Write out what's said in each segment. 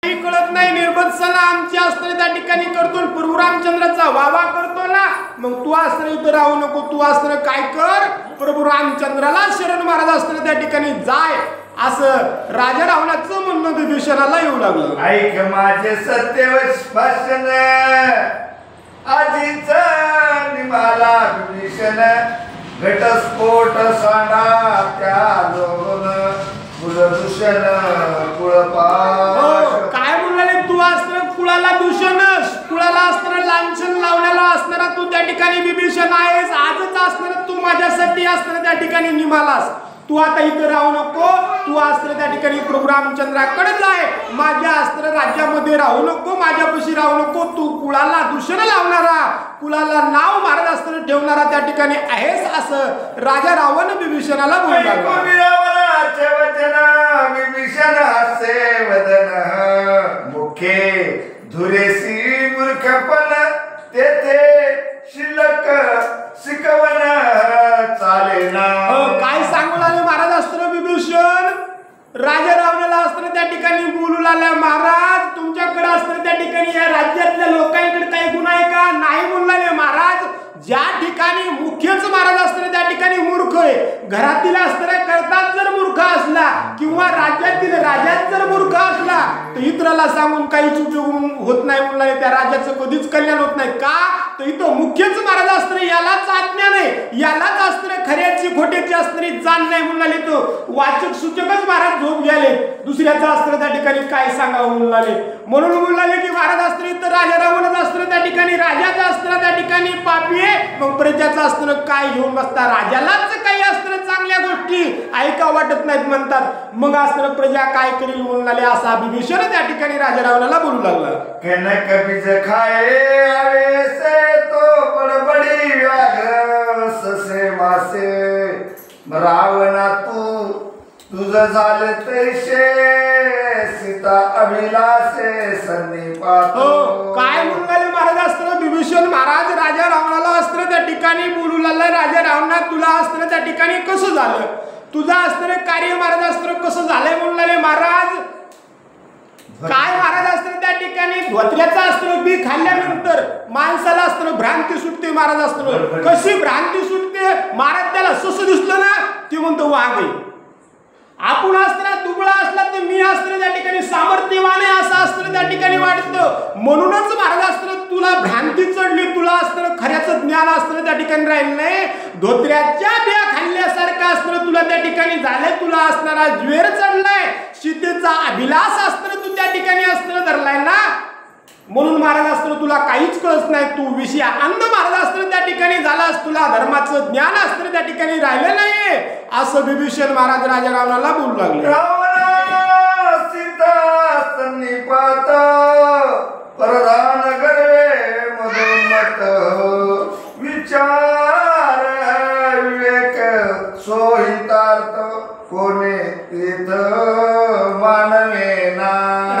कळत नाही निर्बत्सना आमची अस्त्र त्या ठिकाणी करतो प्रभू रामचंद्राचा वावा करतो ना मग तू अस्त्र इथं राहू नको तू अस्त्र काय कर प्रभू रामचंद्राला शरण महाराज अस्त्र त्या ठिकाणी जाय असं राजा रावणाचं म्हणणं विभीषणाला येऊ लागलं। ऐक माझे सत्यवच भाषण आजीच निमाला विभीषण घटस्फोट सांडा त्या लोन कुलदूषण कुळपाश काय म्हणले तू अस्त्र कुळाला दूषण कुळाला अस्त्र लांछन लावण्याला असणारा तू त्या ठिकाणी विभीषण आहेस आजच असणार तू माझ्यासाठी अस्त्र त्या ठिकाणी निमालास तू आता इथं राहू नको तू अस्त्र त्या ठिकाणी प्रभू रामचंद्राकडे जाय माझ्या अस्त्र राज्यामध्ये राहू नको माझ्यापाशी राहू नको तू कुळाला दूषण लावणारा कुळाला नाव महाराज अस्त्र ठेवणारा त्या ठिकाणी आहेस असं राजा रावण विभीषणाला बोलला। विभीषण हासे वदन मुखे धुरेसी मूर्खपण तेथे शिल्लक शिकवण चालेना। काय सांगू लागले महाराज अस्त्र विभीषण राजा रावणाला अस्त्र त्या ठिकाणी बोलू लागल्या महाराज तुमच्याकडे अस्त्र त्या ठिकाणी या राज्यातल्या लोकांकडे काही गुण आहे का नाही बोलले महाराज ज्या ठिकाणी मुख्यच महाराज अस्त्र त्या ठिकाणी मूर्ख आहे घरातील अस्त्र करतात जर मूर्ख असला किंवा राज्यातील राजात जर मूर्ख असला तर इतराला सांगून काहीच उपयोग होत नाही म्हणले त्या राजाचं कधीच कल्याण होत नाही का तर इथं मुख्यच महाराज अस्त्र यालाच आज्ञा नाही यालाच अस्त्र खऱ्याची खोट्याची अस्त्र जाण नाही म्हणाले तो वाचक सूचकच महाराज झोप गेले दुसऱ्याचं अस्त्र त्या ठिकाणी काय सांगावं म्हणाले म्हणून म्हणाले की महाराज अस्त्र इथं राजा रावणाचं अस्त्र त्या ठिकाणी राजाचं अस्त्र त्या ठिकाणी पापी मग प्रजेचं अस्त्र काय घेऊन बसता राजालाच काही अस्त्र चांगल्या गोष्टी ऐका वाटत नाहीत म्हणतात मग अस्त्र प्रजा काय करेल म्हणाले असा विभीषण त्या ठिकाणी राजा रावणाला बोलू लागला। कनक बीज खाए आवेसे तो बडबडी व्याघ्र ससे मासे रावणा तुझ झाले तैसे सीता अभिलाषे सन्निपात काय म्हणाले महाराज अस्त्र विभीषण महाराज राजा रावणाला अस्त्र त्या ठिकाणी बोलू लागला राजा रावणा तुला अस्त्र त्या ठिकाणी कसं झालं तुझा अस्त्र कार्य महाराज अस्त्र कसं झालंय म्हणाले महाराज काय महाराज अस्त्र त्या ठिकाणी धोत्र्याचं अस्त्र बी खाल्ल्यानंतर माणसाला अस्त्र भ्रांती सुटते महाराज अस्त्र कशी भ्रांती सुटते महाराज त्याला सस दिसलं ना ते म्हणतो वाघ आहे आपण अस्त्र दुबळा असला तर मी अस्त्र त्या ठिकाणी सामर्थ्यवान आहे असं अस्त्र त्या ठिकाणी वाटतं म्हणूनच महाराज अस्त्र तुला भ्रांती चढली तुला अस्त्र खऱ्याचं ज्ञान अस्त्र त्या ठिकाणी राहिलं नाही धोत्र्याच्या बिया खाल्ल्यासारखं अस्त्र तुला त्या ठिकाणी झालंय तुला असणारा ज्वेर चढलाय सीतेचा अभिलाष अस्त्र तू त्या ठिकाणी अस्त्र धरलाय ना म्हणून महाराज अस्त्र तुला काहीच कळत नाही तू विषय अंध महाराज अस्त्र त्या ठिकाणी झालास तुला धर्माचं ज्ञान अस्त्र त्या ठिकाणी राहिलं नाही असं विभीषण महाराज राजा रावणाला बोलू लागले। रावण सीता सन्निपात प्रधान गर्वे मधोन्मत विचार विवेक सोहितार्थ कोणे तीर्थ मानवेना।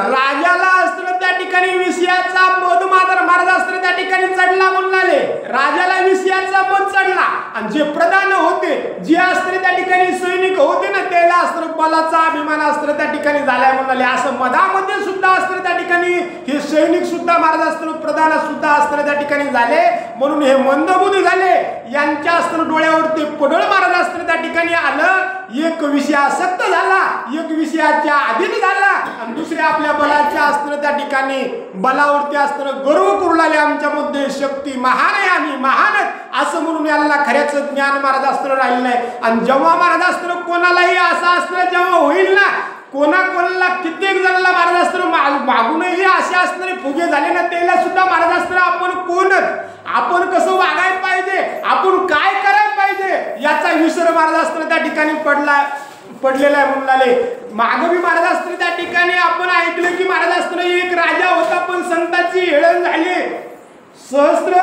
राजाला अस्त्र त्या ठिकाणी विषयाचा मध मात्र महाराज अस्त्र त्या ठिकाणी चढला म्हणाले राजाला विषयाचा मध चढला आणि जे प्रधान होते जे अस्त्र त्या ठिकाणी सैनिक होते ना त्याला अस्त्र बलाचा अभिमान अस्त्र त्या ठिकाणी झालाय म्हणाले असं मधामध्ये सुद्धा अस्त्र त्या ठिकाणी हे सैनिक सुद्धा महाराज अस्त्र प्रधान सुद्धा अस्त्र त्या ठिकाणी झाले म्हणून हे मंदबुद्धी झाले यांच्या अस्त्र डोळ्यावरती पडळ महाराज अस्त्र त्या ठिकाणी आलं एक विषय आसक्त झाला एक विषयाच्या अधीन झाला आणि दुसऱ्या आपल्या बलाच्या अस्त्र त्या ठिकाणी बलावरती अस्त्र गर्व करू लागले आमच्यामध्ये शक्ती महान आहे आम्ही महान असं म्हणून याला खऱ्याचं ज्ञान महाराज अस्त्र राहिलं नाही आणि जेव्हा महाराज अस्त्र कोणालाही असं अस्त्र जेव्हा होईल ना कोणाला कित्येक जणांना महाराज अस्त्र मागूनही असे असणारे फुगे झाले ना त्याला सुद्धा महाराज अस्त्र आपण कोणच आपण कसं वागायला पाहिजे आपण काय करायला पाहिजे याचा विसर महाराज अस्त्र त्या ठिकाणी पडलेला आहे म्हणाले मागवी महाराज अस्त्र त्या ठिकाणी आपण ऐकलं की महाराज अस्त्र एक राजा होता पण संतांची हेळण झाली सहस्त्र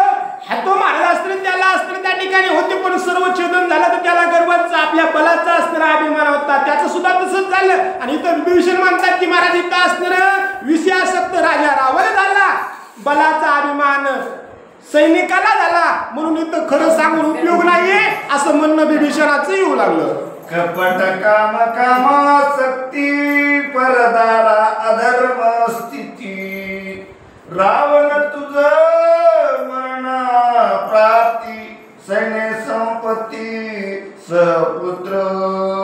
हातो महाराज अस्त्र त्याला अस्त्र त्या ठिकाणी होते पण सर्व छेदन झालं तर त्याला गर्वाचा आपल्या बलाचा अस्त्र अभिमान होता त्याचं सुद्धा तसंच झालं आणि इथं विभीषण म्हणतात की महाराज इथं अस्त्र विषयासक्त राजा रावण झाला बलाचा अभिमान सैनिकाला झाला म्हणून इथं खरं सांगून उपयोग नाहीये असं म्हणणं विभीषणाचं येऊ लागलं। कपट काम कामासक्ती परदारा अधर्म स्थिती रावण तुझ मरणा प्राप्ती सैन्य संपत्ती सपुत्र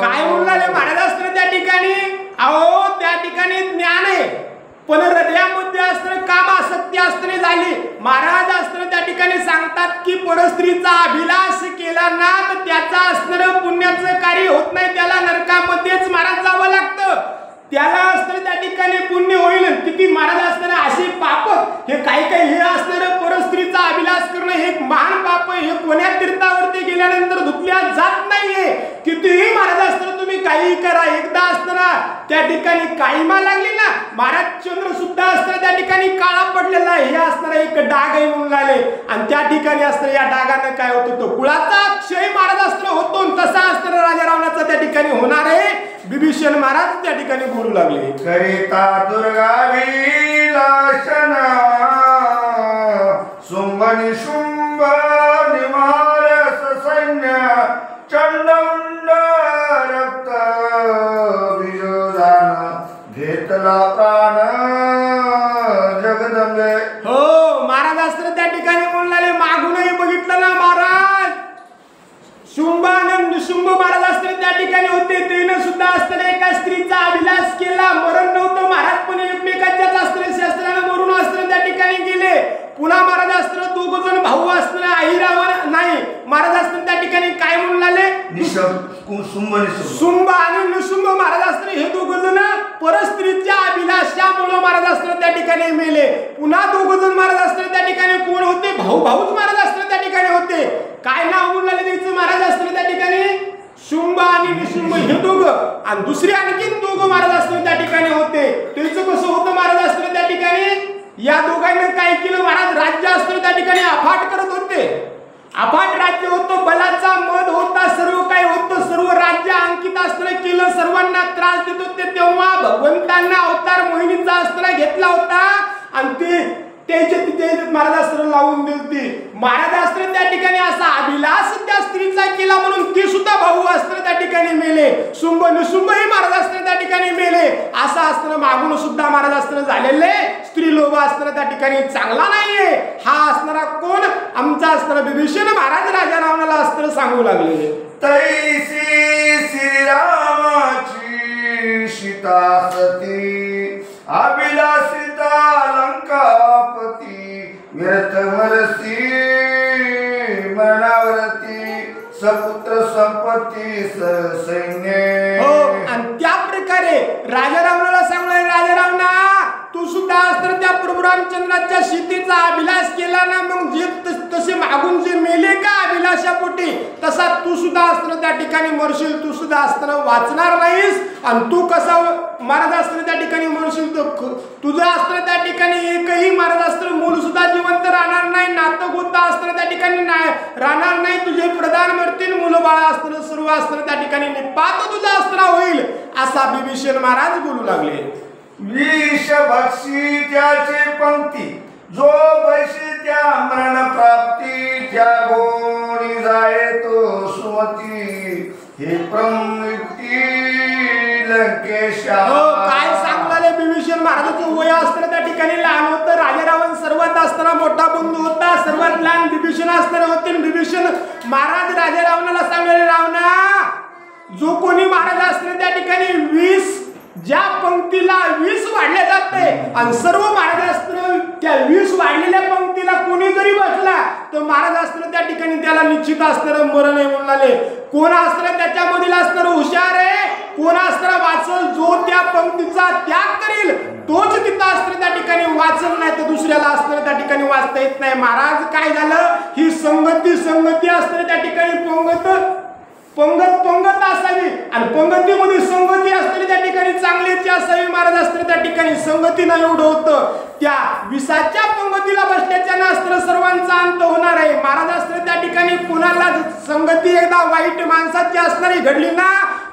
काय बोलले महाराज असतं त्या ठिकाणी? अहो त्या ठिकाणी ज्ञान आहे पण हृदयामध्ये असतं कामासक्ती असणे झाली. महाराज असतं त्या ठिकाणी सांगतात की परस्त्रीचा अभिलाष केला ना तर त्याचा असणारं पुण्याचं कार्य होत नाही, त्याला नरकामध्येच महाराज जावं लागतं. त्याला असतं त्या ठिकाणी पुण्य होईल. किती महाराज असताना असे पाप हे काही हे असणारं परस्त्रीचा अभिलाष करणं हे महान पाप आहे. हे कोण्या तीर्थावरती गेल्यानंतर धुतल्या जात नाहीये. कितीही महाराज असताना तुम्ही काही करा, एकदा असताना त्या ठिकाणी काळीमा लागली ना, महाराज चंद्र सुद्धा असताना त्या ठिकाणी काळा पडलेला आहे. हे असणारा एक डाग आहे म्हणून आले आणि त्या ठिकाणी असताना या डागानं काय होतं तो कुळाचा क्षय महाराज असताना होतो. तसा असताना राजा रावणाचा त्या ठिकाणी होणार आहे. विभीषण महाराज त्या ठिकाणी बोलू लागले करिता दुर्गा विलासन शुंभ निशुंभ निमार सैन्य चंडमुंड रक्त विजोदान घेतला प्राण जगदंबे. हो महाराज असताना त्या ठिकाणी बोलणारे मागूनही बघितलं ना महाराज शुंभानंद निशुंभ महाराज असताना त्या ठिकाणी होते. त्यानं सुद्धा असताना एका स्त्रीचा अभिलाष केला. मरण नव्हतं महाराज पण एकमेकांच्याच असताना शस्त्रानं मरून असताना त्या ठिकाणी गेले. पुन्हा महाराज असताना दोघ जण भाऊ असताना आई रावण नाही महाराज असताना त्या ठिकाणी काय म्हणून आले शुंभ आणि निशुंभ महाराज असताना हे दोघ जण परस्त्रीच्या अभिलाषामुळे महाराज असताना त्या ठिकाणी मेले. पुन्हा दोघ जण महाराज असताना त्या ठिकाणी कोण होते? भाऊ भाऊच महाराज असताना त्या ठिकाणी होते. काय नाव म्हणून द्यायचं महाराज असताना त्या ठिकाणी शुंभ आणि निशुंभ हे दोघं आणि दुसरे आणखीन दोघं महाराज असताना त्या ठिकाणी होते. त्यांचं कसं होतं महाराज असताना त्या ठिकाणी? या दोघांनी काय केलं महाराज? राज्य असताना त्या ठिकाणी अफाट करत होते. अफाट राज्य होतं, बलाचा मद होता, सर्व काही होतं, सर्व राज्य अंकित असताना केलं, सर्वांना त्रास देत होते. तेव्हा भगवंतांना अवतार मोहिनीचा असताना घेतला होता आणि ते महाराज अस्त्र लावून दिलती. महाराज अस्त्र त्या ठिकाणी असा अभिलाष त्या स्त्रीचा केला म्हणून ती सुद्धा भाऊ अस्त्र त्या ठिकाणी मेले. शुंभ निशुंभही महाराज अस्त्र त्या ठिकाणी मेले. असं अस्त्र मागून सुद्धा महाराज अस्त्र झालेले. स्त्री लोभ अस्त्र त्या ठिकाणी चांगला नाहीये. हा असणारा कोण? आमचा अस्त्र विभीषण महाराज राजा रावणाला अस्त्र सांगू लागले तैसी श्रीरामाची सीता सती अभिलाषिता लंकापती व्यर्थ मरसी मरणावरती सपुत्र संपत्ती सैन्य. हो आणि त्या प्रकारे राजा रावणाला सांगले राजा रावणा तू सुद्धा अस्त्र त्या प्रभू रामचंद्राच्या सीतेचा अभिलाष केला ना, मग जे तसे मागून जे मेले का अभिलाषापोटी तसा तू सुद्धा अस्त्र त्या ठिकाणी मरशील. तू सुद्धा अस्त्र वाचणार नाहीस आणि तू कसा महाराज अस्त्र त्या ठिकाणी मरशील तर तुझं अस्त्र त्या ठिकाणी एकही महाराज अस्त्र मूल सुद्धा जिवंत राहणार नाही. नातक होता अस्त्र त्या ठिकाणी राहणार नाही. तुझे प्रधान मरतील, मुलं बाळा अस्त्र सर्व अस्त्र त्या ठिकाणी निपात तुझा अस्त्र होईल असा विभीषण महाराज बोलू लागले. विष भक्षी त्याचे पंक्ती जो पैसे त्या मरण प्राप्ती त्या गोणी जाये तो सुमती हे प्रमुक्ती लंकेशा. काय सांगलाले विभीषण महाराजाचं वय असताना त्या ठिकाणी लहान होतं. राजा रावण सर्वात असताना मोठा बंधू होता. सर्वात लहान विभीषण असताना होते. विभीषण महाराज राजा रावणाला सांगले रावणा जो कोणी महाराज असताना त्या ठिकाणी 20 ज्या पंक्तीला 20 वाढले जाते आणि सर्व महाराज असताना त्या 20 वाढलेल्या पंक्तीला कोणी जरी बसला तर महाराज असताना त्या ठिकाणी त्याला निश्चित असणारं मरण आहे म्हणाले. कोण असताना त्याच्यामधील असणारं हुशार आहे, कोण असताना वाचल, जो त्या पंक्तीचा त्याग करेल तोच तिथं असताना त्या ठिकाणी वाचल, नाही तर दुसऱ्याला असताना त्या ठिकाणी वाचता येत नाही. महाराज काय झालं? ही संगती असताना त्या ठिकाणी पंगत असावी आणि पंगतीमध्ये संगती असताना त्या ठिकाणी चांगल्याची असावी. महाराज असताना त्या ठिकाणी संगतीनं एवढं होतं. त्या विषाच्या पंगतीला बसल्याच्या अस्त्र सर्वांचा अंत होणार आहे. महाराज असताना त्या ठिकाणी कोणाला संगती एकदा वाईट माणसाची असणारी घडली ना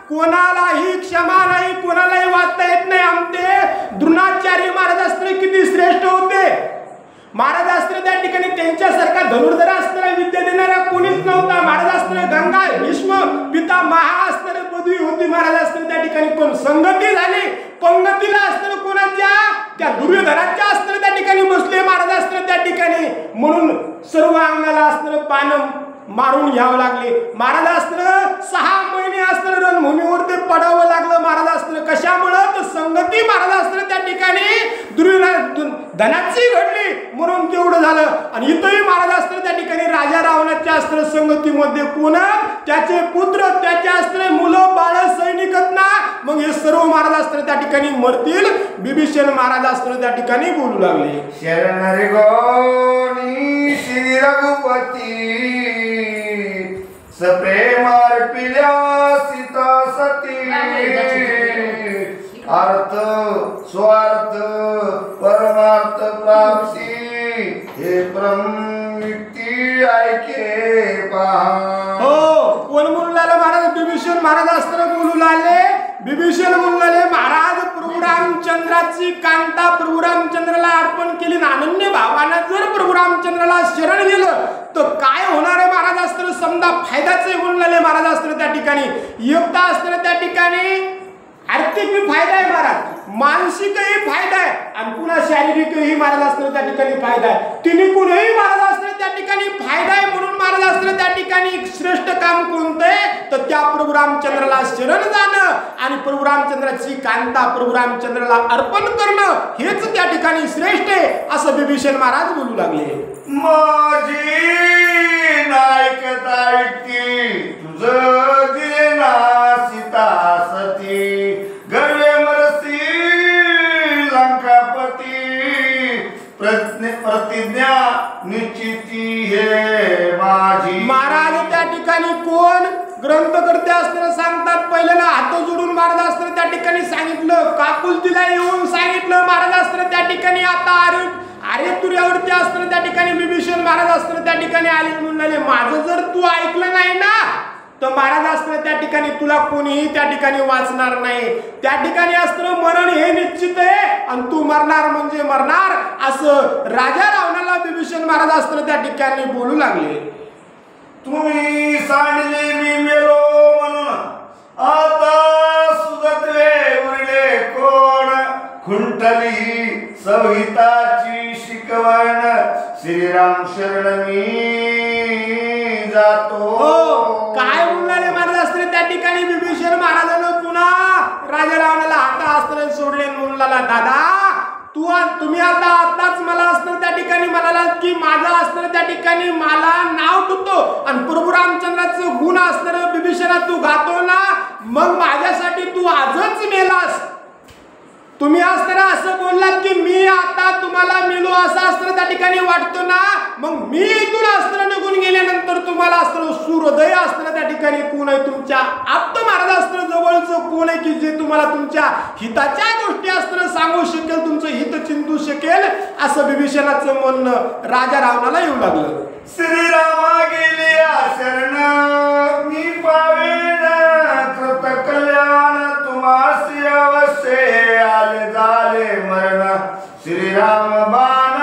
कोणालाही क्षमा नाही, कोणालाही वाचता येत नाही. आमचे द्रोणाचार्य महाराज असताना किती श्रेष्ठ होते. महाराज असताना त्या ठिकाणी त्यांच्यासारखा धनुर्धर असताना विद्या देणारा कोणीच नव्हता. महाराज असताना गंगा भीष्म पिता महा असताना पदवी होती महाराज असताना त्या ठिकाणी. पण संगती झाली पंगतीला असताना कोणाच्या त्या दुर्योधनाच्या असताना त्या ठिकाणी बसले महाराज असताना त्या ठिकाणी. म्हणून सर्व अंगाला असताना पानं मारून घ्यावं लागले. महाराज असताना 6 महिने असताना रणभूमीवर ते पडावं लागलं महाराज असताना. कशामुळं तर संगती महाराज असताना त्या ठिकाणी धनाची घडली म्हणून तेवढं झालं. आणि इथंही महाराज असताना त्या ठिकाणी राजा रावणाच्या असताना संगतीमध्ये कोण त्याचे पुत्र त्याच्या असताना मुलं बाळ सैनिकत ना. मग हे सर्व महाराज असताना त्या ठिकाणी मरतील. बिभीषण महाराज असताना त्या ठिकाणी बोलू लागले. शरण रे गौरी श्री रघुपती सप्रेमार पिल्या सीता सती अर्थ स्वार्थ परमार्थ प्राप्ती हे ब्रह्मयुक्ती ऐके पहा. हो कोण म्हणून लागलं महाराज? बिभीषण महाराज असताना बोलू लागले. बिभीषण म्हणून लागले महाराज प्रभू रामचंद्राची कांता प्रभू रामचंद्राला अर्पण केली. अनन्य भावानं जर प्रभू रामचंद्राला शरण गेलं तर काय होणार आहे महाराज असताना समजा फायदाचे म्हणून लागले महाराज असताना त्या ठिकाणी. एकता असताना त्या ठिकाणी आर्थिक भी फायदा आहे महाराज, मानसिकही फायदा आहे आणि पुन्हा शारीरिकही महाराज असताना त्या ठिकाणी फायदा आहे. तिन्ही कुणही महाराज असताना त्या ठिकाणी फायदा आहे. म्हणून महाराज असताना त्या ठिकाणी श्रेष्ठ काम कोणतं आहे तर त्या प्रभू रामचंद्राला शरण जाणं आणि प्रभू रामचंद्राची कांता प्रभू रामचंद्राला अर्पण करणं हेच त्या ठिकाणी श्रेष्ठ आहे असं बिभीषण महाराज बोलू लागले. माझी नायकता व्यक्ती तुझं दिले ना सीता सती गर्वे मरसी लंकापती प्रतिज्ञा निश्चिती हे माझी. महाराज त्या ठिकाणी कोण ग्रंथकर्ते असताना सांगतात पहिल्याला हात जोडून महाराज असताना त्या ठिकाणी सांगितलं. काकुलतीला येऊन सांगितलं महाराज असताना त्या ठिकाणी आता अरे तुर्यावरती असताना त्या ठिकाणी बिभीषण महाराज असताना त्या ठिकाणी आले म्हणले माझं जर तू ऐकलं नाही ना तर महाराज असताना त्या ठिकाणी तुला कोणीही त्या ठिकाणी वाचणार नाही. त्या ठिकाणी असताना मरण हे निश्चित आहे आणि तू मरणार म्हणजे मरणार असं राजा रावणाला बिभीषण महाराज असताना त्या ठिकाणी बोलू लागले. तुम्ही सांडले मी मेलो म्हणून आता सुगतले उरले कोण खुंटली संहिताची शिकवण श्रीराम शरण मी जातो. काय बोलणारे महाराज असताना त्या ठिकाणी बिभीषण महाराजानं पुन्हा राजा रावणाला हाता असताना सोडले म्हणून दादा तुम्ही आता आताच मला असताना त्या ठिकाणी म्हणाला की माझा असताना त्या ठिकाणी मला नाव ठेवतो आणि प्रभू रामचंद्राचं गुण असणारं बिभीषणा तू गातो ना मग माझ्यासाठी तू आजच मेलास. तुम्ही असताना असं बोललात की मी आता तुम्हाला मिलो असं असताना त्या ठिकाणी वाटतो ना मग मी इथून असताना निघून गेल्यानंतर तुम्हाला असताना सूर्योदय असताना त्या ठिकाणी कोण आहे तुमच्या आप्त महाराज असताना जवळचं कोण आहे की जे तुम्हाला तुमच्या हिताच्या गोष्टी असताना सांगू शकेल तुमचं हित चिंतू शकेल असं बिभीषणाचं म्हणणं राजा रावणाला येऊ लागलं. श्रीरामा गेले शरण मी पावेन कृत कल्याण तुम्हासी अवश्य आले झाले मरण श्रीराम बाण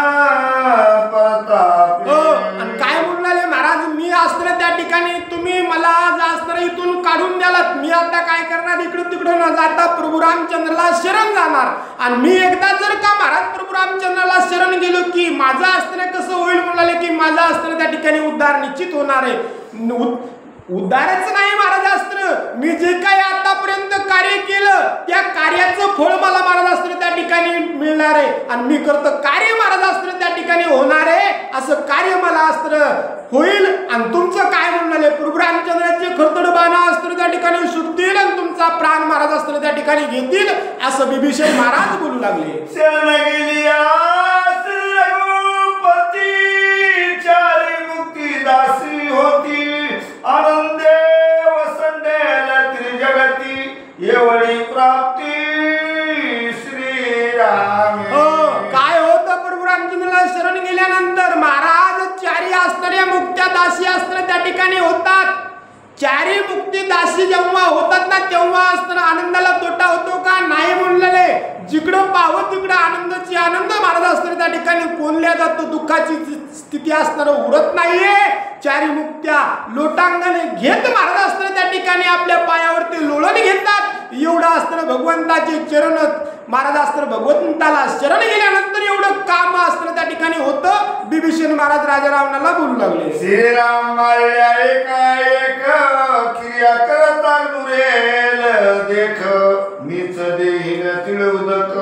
प्रताप. आणि काय म्हणले महाराज मी असताना त्या ठिकाणी तुम्ही मला असताना इथून काढून द्यालात मी आता काय करणार इकडं तिकडं न जाता प्रभू रामचंद्राला शरण जाणार आणि मी एकदा जर का महाराज प्रभू रामचंद्राला शरण गेलो की माझा असताना कसं होईल म्हणाले की माझा असताना त्या ठिकाणी उद्धार निश्चित होणार आहे. उद्धारच नाही महाराज असताना मी जे काही आतापर्यंत कार्य केलं त्या कार्याचं फळ मला महाराज असताना त्या ठिकाणी मिळणार आहे आणि मी करतो कार्य महाराज असताना त्या ठिकाणी होणार आहे असं कार्य मला असताना होईल. आणि तुमचं काय म्हणाले प्रभू रामचंद्राचे खरतड बाणा असताना त्या ठिकाणी सुटतील आणि तुमचा प्राण महाराज असताना त्या ठिकाणी घेतील असं बिभीषण महाराज बोलू लागले. शरण गेली चारी मुक्ती दासी होती आनंदे वसंडेल त्रिजगती एवढी प्राप्ती श्रीराम. काय होतं प्रभू रामचंद्राला शरण गेल्यानंतर महाराज चारी असणाऱ्या मुक्त्या दासी असताना त्या ठिकाणी होतात. चारी मुक्ती दासी जेव्हा होतात ना तेव्हा असताना आनंदाला तोटा होतो का नाही म्हणलेले जिकडं पाहू तिकडं आनंदाची आनंद महाराज असताना त्या ठिकाणी बोलल्या जातं दुःखाची स्थिती असताना उरत नाहीये. चारी मुक्त्या लोटांगणे घेत महाराज असताना त्या ठिकाणी आपल्या पायावरती लोळण घेतात. एवढं असताना भगवंताचे चरण महाराज असताना भगवंताला शरण गेल्यानंतर एवढं काम असताना त्या ठिकाणी होतं. बिभीषण महाराज राजा रावणाला बोलू लागले, श्रीराम माया एक क्रिया करता नुरेल देख मीच देहीन तिळउदक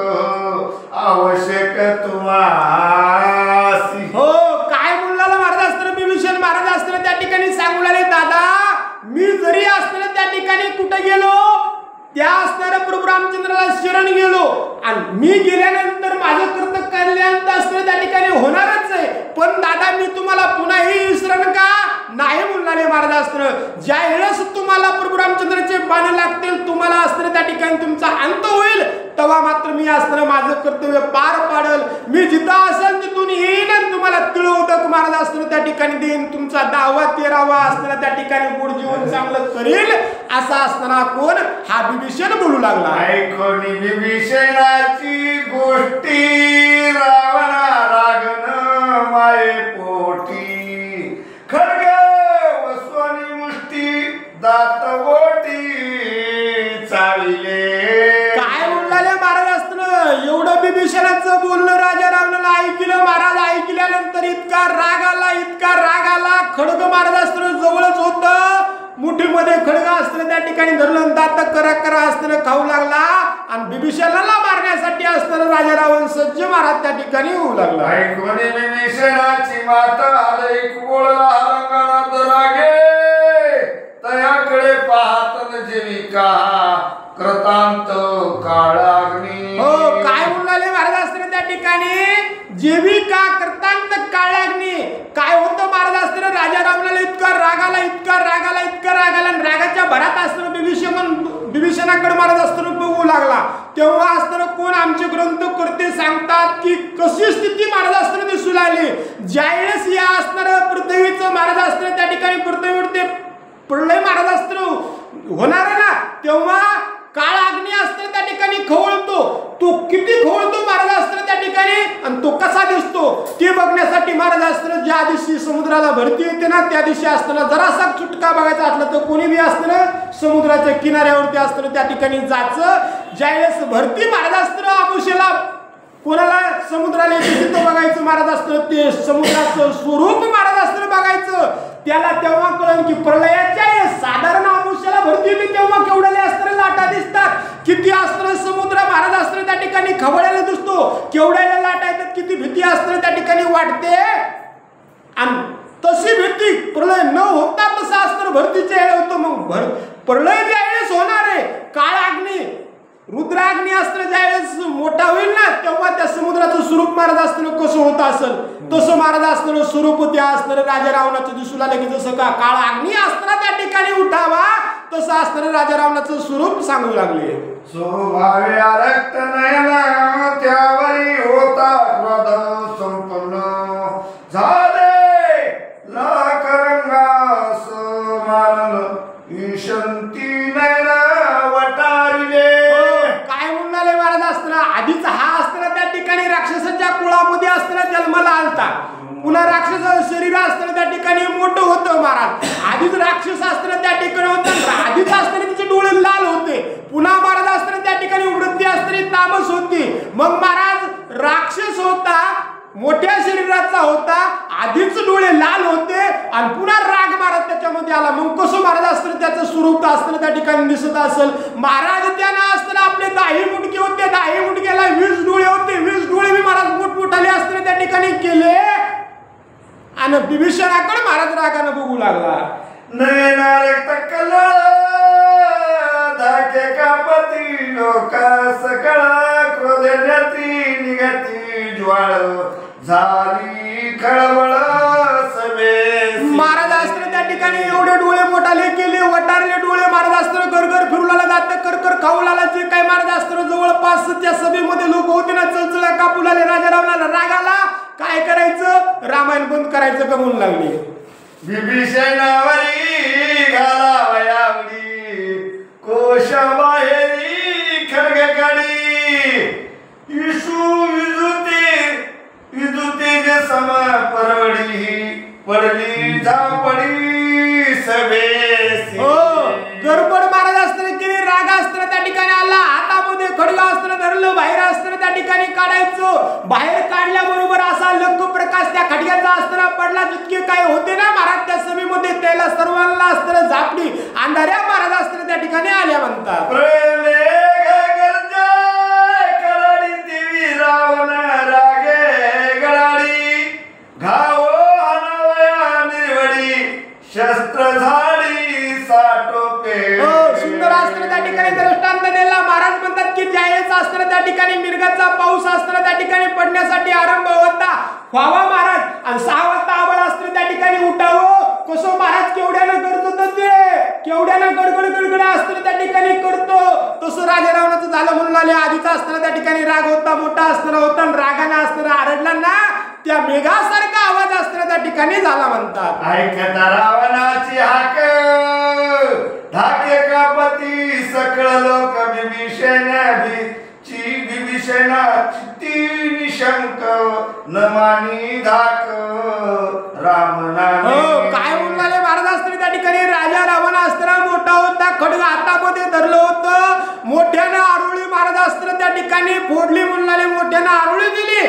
आवश्यक तुम्हासी. हो काय बोलला महाराज असताना बिभीषण महाराज असताना त्या ठिकाणी सांगू लागले, दादा मी जरी असताना त्या ठिकाणी कुठे गेलो त्या असणाऱ्या प्रभू रामचंद्राला शरण गेलो आणि मी गेल्यानंतर माझं कर्तव्य कल्याण असताना त्या ठिकाणी होणारच आहे. पण दादा मी तुम्हाला पुन्हाही विसरण का नाही म्हणणारे महाराज असताना. ज्या वेळेस तुम्हाला प्रभू रामचंद्राचे बाण लागतील तुम्हाला असताना त्या ठिकाणी तुमचा अंत होईल तेव्हा मात्र मी असताना माझं कर्तव्य पार पाडल. मी जिथं असेल तिथून येईन आणि तुम्हाला तिळउदक महाराज असताना त्या ठिकाणी देईन. तुमचा 10वा 13वा असताना त्या ठिकाणी गोड जीवन चांगलं करील. असा असताना कोण हा बिभीषण बोलू लागला. ऐकोनी विभीषणाची गोष्टी रावणा रागन माये पोटी खड्ग वस्वानी मुष्टी दात बोटी चाविले. काय बोलले महाराज असताना एवढं बिभीषणाचं बोलणं राजा रावणाला ऐकलं. महाराज ऐकल्यानंतर इतका राग आला खड्ग महाराज असताना जवळच होत. मुठीमध्ये खडगा असताना त्या ठिकाणी धरलं दात करा असताना खाऊ लागला आणि बिभीषणाला मारण्यासाठी असताना राजा रावण सज्ज महाराज त्या ठिकाणी होऊ लागला. ऐकोनी विभीषणाची माता ऐक बोलला रंगणात रागे तयाकडे पाहत जीविका कृतांत काळाग्नी. हो काय बोलले महाराज असताना त्या ठिकाणी जीविका कृतांत काळाग्नी. काय होतं महाराज असताना राजा रावणाला इतका राग आला आणि रागाच्या भरात असताना बिभीषणाकडे महाराज असताना बघू लागला. तेव्हा असताना कोण आमचे ग्रंथकर्ते सांगतात की कशी स्थिती महाराज असताना दिसू लागली. ज्यावेळेस या असणाऱ्या पृथ्वीचं महाराज असताना त्या ठिकाणी पृथ्वीवरती प्रलय महाराज असताना होणार ना तेव्हा काळ अग्नी असताना त्या ठिकाणी खवळतो. तो किती खवळतो महाराज असताना त्या ठिकाणी आणि तो कसा दिसतो ते बघण्यासाठी महाराज असताना ज्या दिवशी समुद्राला भरती येते ना त्या दिवशी असताना जरासा चुटका बघायचा असला तर कोणी बी असताना समुद्राच्या किनाऱ्यावरती असताना त्या ठिकाणी जायचं. ज्यावेळेस भरती महाराज असताना आमुषेला कोणाला समुद्राला तिथं बघायचं महाराज असताना ते समुद्राचं स्वरूप महाराज असताना बघायचं. त्याला तेव्हा कळलं की प्रलयाच्या साधारण आमुष्याला भरती येते तेव्हा केवढ्याले असताना लाटा दिसतात. किती असताना समुद्र महाराज असताना त्या ठिकाणी खवळायला दिसतो. केवढ्याला लाटा येतात किती भीती असताना त्या ठिकाणी वाटते. आणि तशी भीती प्रलय न होता तसा असताना भरतीच्या वेळ होतो. मग प्रलय ज्या वेळेस होणार आहे काळ अग्नी रुद्राग्नी असताना ज्यावेळेस मोठा होईल ना तेव्हा त्या समुद्राचं स्वरूप महाराज असताना कसं होत असेल तसं महाराज असताना स्वरूप त्या असताना राजा रावणाचं दिसू लागलं की जसं का काळ अग्नी असताना त्या ठिकाणी उठावा तसं असताना राजा रावणाचं स्वरूप सांगू लागले. स्वभावे रक्त नयना त्यावरी होता क्रोध संपन्न झाले लाख रंगास मानल ईशंती नयना वटारिले. महाराज असताना आधीच हा असताना त्या ठिकाणी राक्षसाच्या कुळामध्ये असताना जन्माला आलता. पुन्हा राक्षस शरीर असताना त्या ठिकाणी मोठं होतं महाराज. आधीच राक्षस असताना त्या ठिकाणी होतं आधीच असताना तिचे डोळे लाल होते. पुन्हा महाराज असताना त्या ठिकाणी वृत्ती असताना तामस होती. मग महाराज राक्षस होता मोठ्या शरीराचा होता आधीच डोळे लाल होते आणि पुन्हा राग महाराज त्याच्यामध्ये आला. मग कसं महाराज असताना त्याचं स्वरूप असताना त्या ठिकाणी दिसत असेल. महाराज त्यांना असताना आपले 10 मुंडके होते 10 मुंडक्याला 20 डोळे होते 20 डोळे मी महाराज मोठमोठाले असताना त्या ठिकाणी केले आणि बिभीषणाकडे महाराज रागानं बघू लागला. नयना रक्त कलळ धाके कापती लोका सकळ क्रोधन्यती निगती ज्वाळ झाली खळबळ सभे. महाराज असताना त्या ठिकाणी एवढे डोळे मोठाले केले वटारले डोळे महाराज असताना गरगर फिरुलाला जात कर खाऊ लागला. जे काही महाराज असताना जवळपास त्या सभेमध्ये लोक होते ना चलचला कापू लागले. राजा रावणाला राग आला. काय करायचं रामायण बंद करायचं का म्हणून लागले. बिभीषणावरी घालावयावरी कोशाबाहेरी खड्गकडी इशू विजुते वेळेस त्या खटक्याचा अस्त्र पडला, जितके काय होते ना महाराज त्या सभेमध्ये त्याला सर्वांना अस्त्र झापली, अंधाऱ्या महाराज अस्त्र त्या ठिकाणी आल्या म्हणतात. रावण रागे गडाडी घाव हनवया निर्वडी शस्त्र झाडी साटोपे. सुंदर अस्त्र त्या ठिकाणी दृष्टांत दिला. महाराज म्हणतात की ज्यावेळेस अस्त्र त्या ठिकाणी मिरगाचा पाऊस अस्त्र त्या ठिकाणी पडण्यासाठी आरंभ होता, व्हावा महाराज आणि 6 वाजता आबळ अस्त्र त्या ठिकाणी उठावं. कसं महाराज केवढ्यानं करत होतं, ते केवढ्यानं गडगड गडगड अस्त्र त्या ठिकाणी करतो. तसं राजा रावणाचं झालं म्हणून आले. आधीचा अस्त्र त्या ठिकाणी राग होता, मोठा अस्त्र होता आणि रागाने अस्त्र आरडला ना, त्या मेघासारखा आवाज अस्त्र त्या ठिकाणी झाला म्हणतात. ऐकता रावणाची हाक धाके कापती सकळ लोक विभीषण चित्ती निशंक नमानी धाक रामनामे. काय बोलले महाराज अस्त्र त्या ठिकाणी राजा रावण अस्त्र मोठा होता, खडग हातामध्ये धरलं होतं, मोठ्यानं आरुळी महाराज अस्त्र त्या ठिकाणी फोडली म्हणले, मोठ्यानं आरुळी दिली.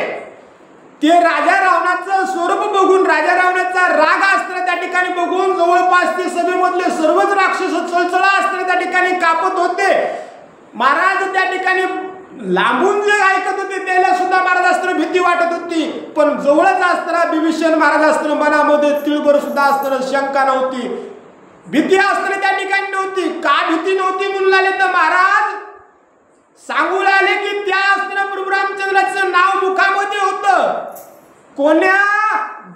ते राजा रावणाचं स्वरूप बघून, राजा रावणाचा राग अस्त्र त्या ठिकाणी बघून जवळपास ते सभेमधले सर्वच राक्षस चळचळा अस्त्र त्या ठिकाणी कापत होते. महाराज त्या ठिकाणी लांबून जे ऐकत होते त्याला सुद्धा महाराज अस्त्र भीती वाटत होती, पण जवळच अस्त्र विभीषण महाराज अस्त्र मनामध्ये तिळभर सुद्धा अस्त्र शंका नव्हती, भीती अस्त्र त्या ठिकाणी नव्हती. का भीती नव्हती म्हणून तर महाराज सांगू लागले की त्या अस्त्र प्रभू रामचंद्राचं नाव मुखामध्ये होतं. कोण्या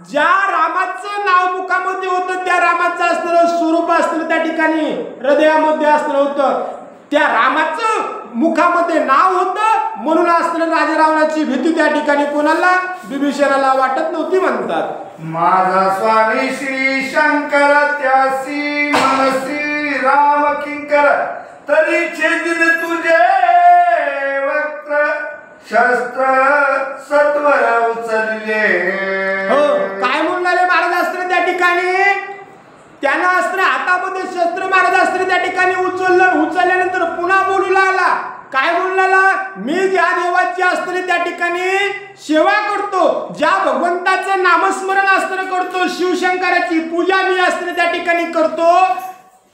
ज्या रामाचं नाव मुखामध्ये होतं त्या रामाचं अस्त्र स्वरूप अस्त्र त्या ठिकाणी हृदयामध्ये अस्त्र होतं. त्या रामाचं मुखामध्ये नाव होतं म्हणून अस्त्र राजा रावणाची भीती त्या ठिकाणी कोणाला, विभीषणाला वाटत नव्हती म्हणतात. माझा स्वामी श्री शंकर त्यासी मनसी राम किंकर तरी छेदिन तुझे वक्त्र शस्त्र सत्वर उचलले. काय म्हणले महाराज अस्त्र त्या ठिकाणी, त्यानं अस्त्र हातामध्ये शस्त्र महाराज अस्त्र त्या ठिकाणी उचलल्यानंतर पुन्हा बोलू लागला. काय बोलला, मी ज्या देवाची अस्त्र त्या ठिकाणी सेवा करतो, ज्या भगवंताचं नामस्मरण अस्त्र करतो, शिवशंकराची पूजा मी अस्त्र त्या ठिकाणी करतो,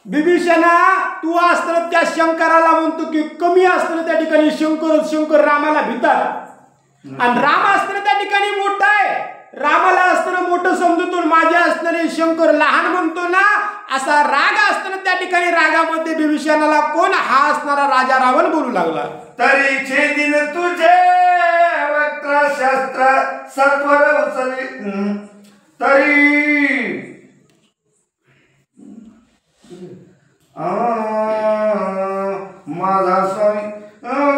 विभीषणा तू अस्त्र त्या शंकराला म्हणतो की कमी अस्त्र त्या ठिकाणी शंकर रामाला भितात आणि राम अस्त्र त्या ठिकाणी मोठा आहे, रामाला अस्त्र मोठं समजतो, माझ्या असणारे शंकर लहान म्हणतो ना, असा राग असताना त्या ठिकाणी रागामध्ये विभीषणाला कोण हा असणारा राजा रावण बोलू लागला. तरी छेदिन तुझे वक्त्र शस्त्र सत्वर उचलले तरी माझा स्वामी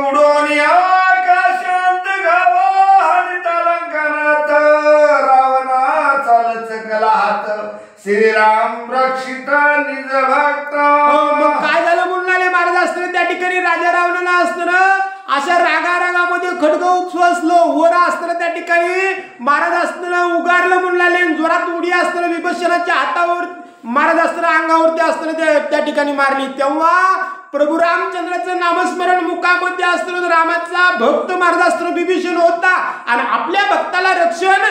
उडोनी आकाशात गावा आणि तलंकनात रावणा चालच गलात श्रीराम रक्षित निज भक्त. मग काय झालं म्हणून महाराज अस्त्र त्या ठिकाणी राजा रावणाला अस्त्र अशा रागारागामध्ये खडग उपसलं, वर अस्त्र त्या ठिकाणी महाराज अस्त्र उगारलं म्हणून जोरात उडी अस्त्र विभीषणाच्या हातावर महाराज अस्त्र अंगावरती अस्त्र त्या ठिकाणी मारली. तेव्हा प्रभू रामचंद्राचं नामस्मरण मुखामध्ये अस्त्र रामाचा भक्त महाराज अस्त्र विभीषण होता आणि आपल्या भक्ताला रक्षण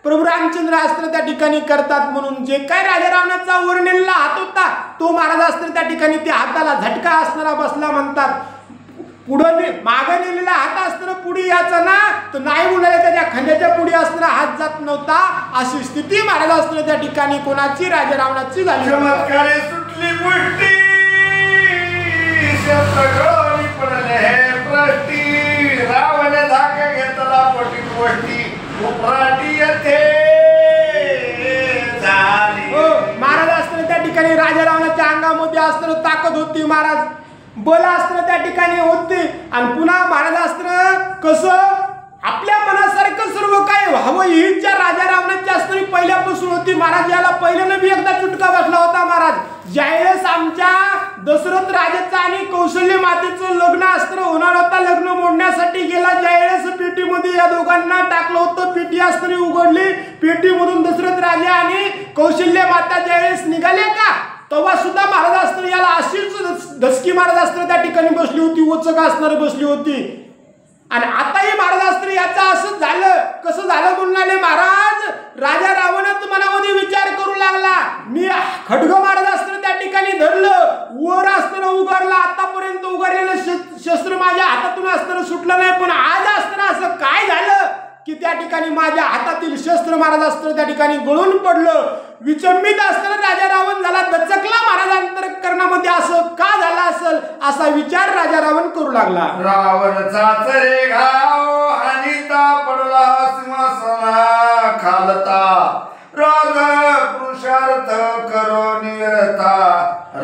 प्रभू रामचंद्र अस्त्र त्या ठिकाणी करतात म्हणून जे काय राजा रावणाचा वर्णिलेला हात होता तो महाराज अस्त्र त्या ठिकाणी त्या हाताला झटका असणारा बसला म्हणतात. पुढे मागे नेलेला हात अस्त्र पुढे याचा ना तर नाही मुलाला त्याच्या खांद्याच्या पुढे अस्त्र हात जात नव्हता, अशी स्थिती महाराज अस्त्र त्या ठिकाणी कोणाची, राजा रावणाची झाली. चमत्कारे सुटली मुष्टी शस्त्रगोळी पडले हे प्रष्टी रावण धाक घेतला पोटी पोटी उपराटी येथे झाली. महाराज अस्त्र त्या ठिकाणी राजा रावणाच्या अंगामध्ये अस्त्र ताकद होती, महाराज बल अस्त्र त्या ठिकाणी होते आणि पुन्हा महाराज अस्त्र कसं आपल्या मनासारखं सर्व काय व्हावं ही इच्छा राजा रावणाची अस्त्र पहिल्यापासून होती. महाराज याला पहिल्यानं बी एकदा चुटका बसला होता. महाराज ज्यावेळेस आमच्या दशरथ राजाचं आणि कौशल्य मातेचं लग्न अस्त्र होणार होता, लग्न मोडण्यासाठी गेला, ज्यावेळेस पेटीमध्ये या दोघांना टाकलं होतं, पेटी अस्त्र उघडली, पेटीमधून दशरथ राजा आणि कौशल्य माता ज्यावेळेस निघाल्या का तेव्हा सुद्धा महाराज अस्त्र याला अशीच धसकी महाराज अस्त्र त्या ठिकाणी बसली होती, वचक असणार बसली होती. आणि आताही महाराज अस्त्र याचा असं झालं, कसं झालं म्हणून महाराज राजा रावणच मनामध्ये विचार करू लागला, मी खड्ग महाराज असताना त्या ठिकाणी धरलं, वर असताना उगारलं, आतापर्यंत उगारलेलं शस्त्र माझ्या हातातून असताना सुटलं नाही, पण आज असताना असं काय झालं की त्या ठिकाणी माझ्या हातातील शस्त्र महाराज असताना त्या ठिकाणी गळून पडलं. विचंबित असताना राजा रावण झाला, दचकला महाराज अंतःकरणामध्ये, असं का झालं असेल असा विचार राजा रावण करू लागला. रावणचा चरे घाव हानिता पडला सिंहासना खालता, राज पुरुषार्थ करो निरता,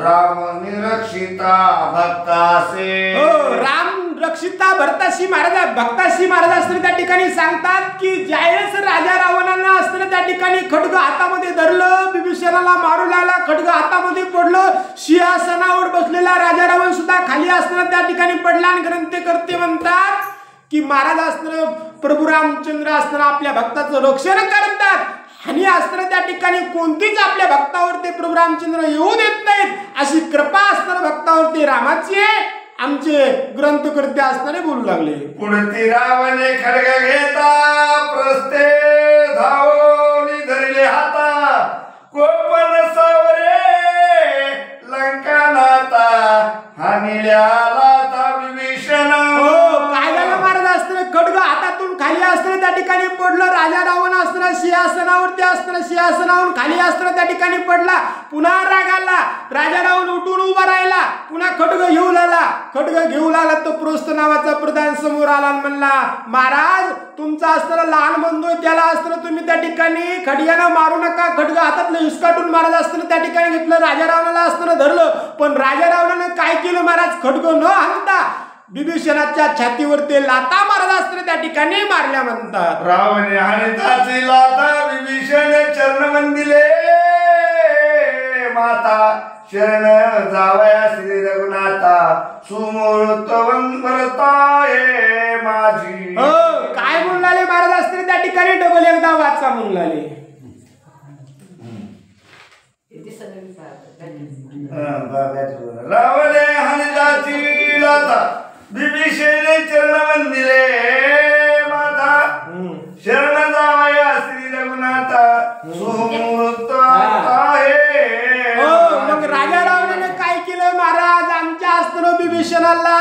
राम निरक्षिता भक्तासे. राम रक्षिता भरताशी महाराज भक्ताशी महाराज असताना त्या ठिकाणी सांगतात की ज्यावेळेस राजा रावणानं असताना त्या ठिकाणी खड्ग हातामध्ये धरलं, बिभीषणाला मारू लागला, खड्ग हातामध्ये पडलं, सिंहासनावर बसलेला राजा रावण सुद्धा खाली असताना त्या ठिकाणी पडला. आणि ग्रंथकर्ते म्हणतात की महाराज असताना प्रभू रामचंद्र असताना आपल्या भक्ताचं रक्षण करतात, आणि असताना त्या ठिकाणी कोणतीच आपल्या भक्तावर ते प्रभू रामचंद्र येऊ देत नाहीत, अशी कृपा असताना भक्तावर ते रामाची आमचे ग्रंथकर्ते असताना बोलू लागले. पुढती रावणे खड्ग घेता, प्रस्ते धावोनी धरले हाता, कोपन सावरे लंका नाता, हानिल्या लाता विभीषण. काय झालं महाराज असताना खड्ग हातातून खाली असताना त्या ठिकाणी पडलं, राजा रावण असताना सिंहासनावरती असताना सिंहासनावरून खाली असताना त्या ठिकाणी पडला. पुन्हा राग आला, राजा रावण उठून उभा राहिला, पुन्हा खड्ग घेऊ लागला. खड्ग घेऊ लागला तो प्रोस्त नावाचा प्रधान समोर आला, म्हणला महाराज तुमचा असताना लहान बंधू त्याला असताना तुम्ही त्या ठिकाणी खडग्यानं मारू नका. खड्ग हातातलं हिसकाटून महाराज असताना त्या ठिकाणी घेतलं, राजा रावणाला असताना धरलं, पण राजा रावणानं काय केलं महाराज, खड्ग न हाणता बिभीषणाच्या छातीवर ते लाता महाराज असताना त्या ठिकाणी मारल्या म्हणतात. रावणे हानिताची लाता विभीषण चरण वंदिले, माता शरण जावया श्री रघुनाथा, सुमूर्त वरताये माझी. काय म्हणलाले महाराज असताना त्या ठिकाणी डबल एकदा वाचा म्हणलाले. रावणे हानिताची लाता विभीषण चरण वंदिले, माता शरण जावया श्री रघुनाथा, सुमूर्त मग राजा रावणाने काय केलं महाराज, आमच्या असताना बिभीषणाला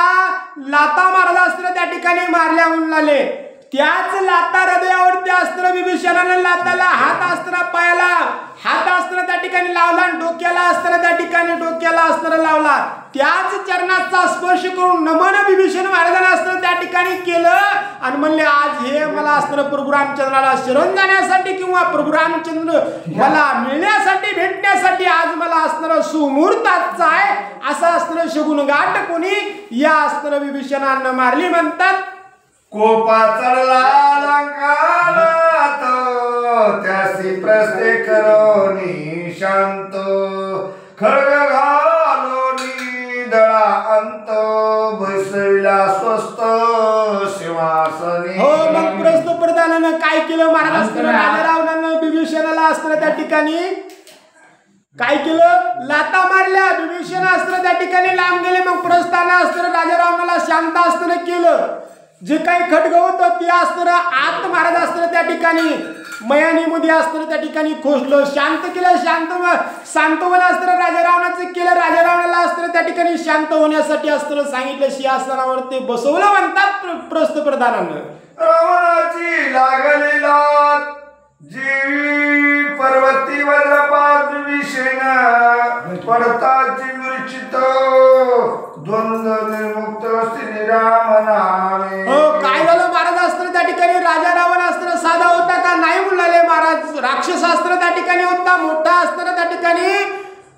लाता महाराज असताना त्या ठिकाणी मारल्या म्हणलाले. त्याच लाता हृदयावरती असताना बिभीषणाने लाताला हात असताना पायाला हात असताना त्या ठिकाणी लावला, आणि डोक्याला असताना त्या ठिकाणी डोक्याला असताना लावला. त्याच चरणाचा स्पर्श करून नमन बिभीषण महाराजांना असताना त्या ठिकाणी केलं, आणि म्हणले आज हे मला असताना प्रभू रामचंद्राला शरण जाण्यासाठी किंवा प्रभू रामचंद्र मला मिळण्यासाठी भेटण्यासाठी आज मला असणारा सुमुहूर्ताचा आहे, असा असताना शगुन गाठ कोणी या असताना बिभीषणानं मारली म्हणतात. कोपा चढला लंकानाथ, त्यासी प्रस्ते करोनी शांत, खड्ग घालोनी दळा अंत, बसविला स्वस्त सिंहासनी. मग प्रस्त प्रधानानं काय केलं महाराज असताना राजा रावणानं बिभीषणाला असताना त्या ठिकाणी काय केलं, लाता मारल्या. बिभीषण असताना त्या ठिकाणी लांब गेले. मग प्रस्थाना असताना राजा रावणाला शांत असताना केलं, जे काही खड्ग होतं ते असताना आत महाराज असताना त्या ठिकाणी मयानीमध्ये असताना त्या ठिकाणी खोसलं, शांत केलं. शांतवन असताना राजा रावणाचं केलं. राजा रावणाला असताना त्या ठिकाणी शांत होण्यासाठी असताना सांगितलं, सिंहासनावर ते बसवलं म्हणतात प्रस्थ प्रधानानं. रावणाची लागली लाट, जी पर्वती वज्रपात विभीषण, पडताची मूर्छित, द्वंद्व निर्मुक्त श्री राम नामे. काय झालं महाराज असताना त्या ठिकाणी राजा रावण असताना साधा होता का, नाही म्हणले महाराज. राक्षस असताना त्या ठिकाणी होता, मोठा असताना त्या ठिकाणी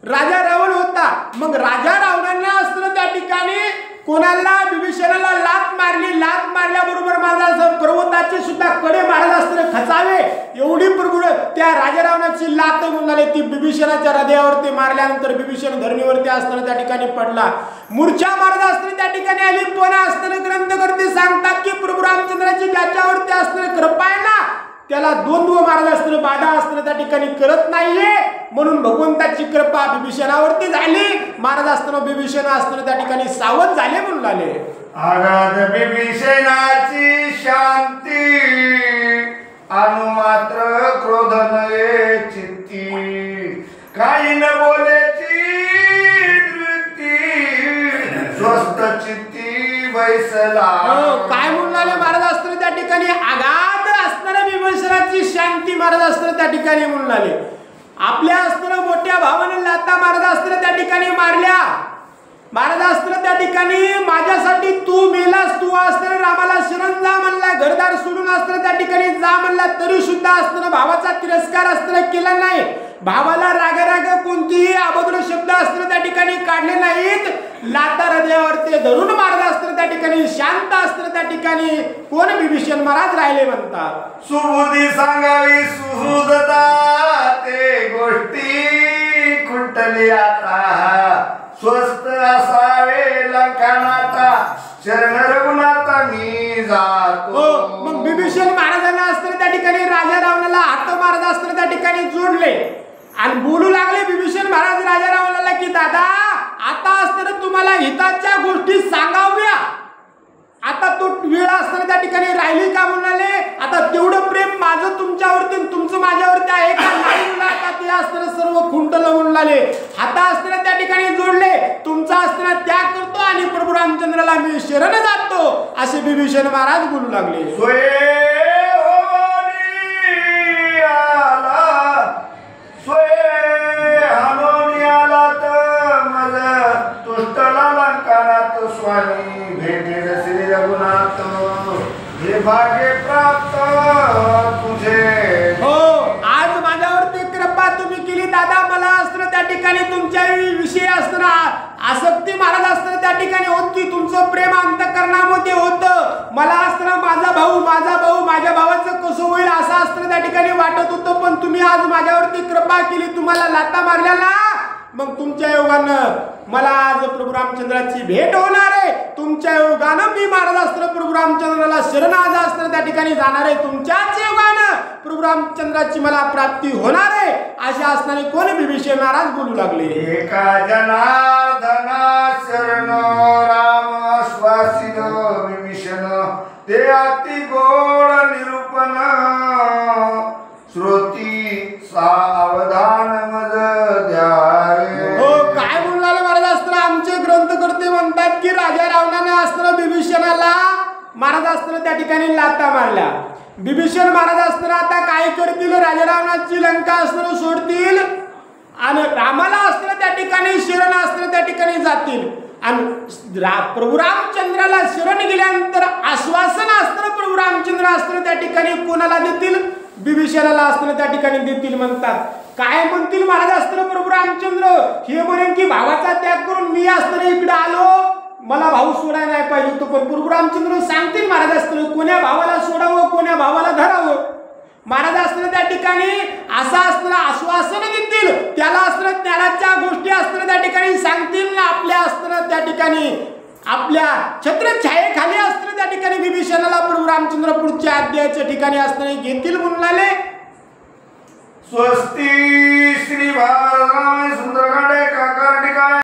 राजा रावण होता. मग राजा रावणांना असताना त्या ठिकाणी कोणाला बिभीषणाला लात मारली. लात मारल्याबरोबर महाराज पर्वताचे सुद्धा कडे महाराज असताना खचावे एवढी प्रभू त्या राजा रावणाची लात म्हणाले ती बिभीषणाच्या हृदयावरती मारल्यानंतर बिभीषण धरणीवरती असताना त्या ठिकाणी पडला. मूर्छा महाराज असताना त्या ठिकाणी आली. पण असताना ग्रंथकर्ते सांगतात की प्रभू रामचंद्राची ज्याच्यावरती असताना कृपा आहे ना, त्याला द्वंद्व महाराज असताना बाधा असताना त्या ठिकाणी करत नाहीये. म्हणून भगवंताची कृपा बिभीषणावरती झाली. महाराज असताना बिभीषण असताना त्या ठिकाणी सावध झाले म्हणून आले. आगाध बिभीषणाची शांती, अनुमात्र आई न बोलेची वृत्ती स्वस्थ चित्ती बैसला. काय म्हणले महाराज असताना त्या ठिकाणी अगाध असणाऱ्या विमर्शनाची शांती महाराज असताना त्या ठिकाणी म्हणले. आपल्या असताना मोठ्या भावाने लाता महाराज असताना त्या ठिकाणी मारल्या. महाराज असताना त्या ठिकाणी माझ्यासाठी तू मेलास, तू असताना रामाला शरण जा म्हणला, घरदार सोडून असताना त्या ठिकाणी जा म्हणला, तरी सुद्धा असताना भावाचा तिरस्कार असताना केला नाही. भावाला राग कोणतीही अभद्र शब्द असताना त्या ठिकाणी काढले नाहीत. लाता हृदयावर ते धरून महाराज असताना त्या ठिकाणी शांत असताना त्या ठिकाणी कोण विभीषण महाराज राहिले म्हणतात. सुबुद्धी सांगावी सुहृदता ते गोष्टी खुंटली आता. स्वस्त असावे लंकानाथा शरण रघुनाथा मी जातो. मग विभीषण महाराजांना असताना त्या ठिकाणी राजा रावणाला हात महाराज असताना त्या ठिकाणी जोडले आणि बोलू लागले विभीषण महाराज राजा रावणाला की दादा आता असताना तुम्हाला हिताच्या गोष्टी सांगाव्या. आता तो वेळ असताना त्या ठिकाणी राहिली का म्हणाले. आता तेवढं प्रेम माझं तुमच्यावरती तुमचं माझ्यावरती आहे का नाही. आता ते असताना सर्व खुंटलं म्हणाले. हाता असताना त्या ठिकाणी जोडले, तुमचा असताना त्याग करतो आणि प्रभू रामचंद्राला मी शरण जातो असे विभीषण महाराज बोलू लागले. स्वामी भेटेल श्री रघुनाथ हे भाग्य प्राप्त तुझे. हो आज माझ्यावरती कृपा तुम्ही केली दादा. मला असताना त्या ठिकाणी तुमच्या विषयी असताना आसक्ती महाराज असताना त्या ठिकाणी होती. तुमचं प्रेम अंतःकरणामध्ये होतं. मला असताना माझा भाऊ माझ्या भावाचं कसं होईल असं असताना त्या ठिकाणी वाटत होतं. पण तुम्ही आज माझ्यावरती कृपा केली, तुम्हाला लाता मारल्या ना. मग तुमच्या योगानं मला आज प्रभू रामचंद्राची भेट होणार आहे. तुमच्या योगानं मी महाराज असताना प्रभू रामचंद्राला शरण आज असताना त्या ठिकाणी जाणार आहे. तुमच्याच योगानं प्रभू रामचंद्राची मला प्राप्ती होणार आहे असे असताना कोण विभीषण महाराज बोलू लागले. एका जनार्दना शरण राम श्वासिन विभीषण ते अति गोड निरूपण श्रोती सावधान मज द्यारे. हो काय बोलला महाराज असताना आमचे ग्रंथकर्ते म्हणतात की राजा रावणाने असताना विभीषणाला महाराज असताना त्या ठिकाणी लाता मारल्या. विभीषण महाराज असताना आता काय करतील. राजा रावणाची लंका असताना सोडतील आणि रामाला असताना त्या ठिकाणी शरण असताना त्या ठिकाणी जातील. आणि प्रभू रामचंद्राला शरण गेल्यानंतर आश्वासन असताना प्रभू रामचंद्र असताना त्या ठिकाणी कोणाला देतील. विभीषणाला असताना त्या ठिकाणी देतील म्हणतात. काय म्हणतील महाराज असताना प्रभू रामचंद्र हे म्हणेन की भावाचा त्याग करून मी असताना इकडे आलो, मला भाऊ सोडायला नाही पाहिजे होतो. पण प्रभू रामचंद्र सांगतील महाराज असताना कोण्या भावाला सोडावं कोण्या भावाला धरावं. महाराज असताना त्या ठिकाणी असं असताना आश्वासन देतील. त्याला असताना त्याच्या गोष्टी असताना त्या ठिकाणी सांगतील ना. आपल्या असताना त्या ठिकाणी आपल्या छत्रछायेखाली असताना त्या ठिकाणी विभीषणाला प्रभू रामचंद्र पुढच्या अध्यायाच्या ठिकाणी असताना घेतील म्हणाले. स्वस्ती श्री सुंदरकांड काका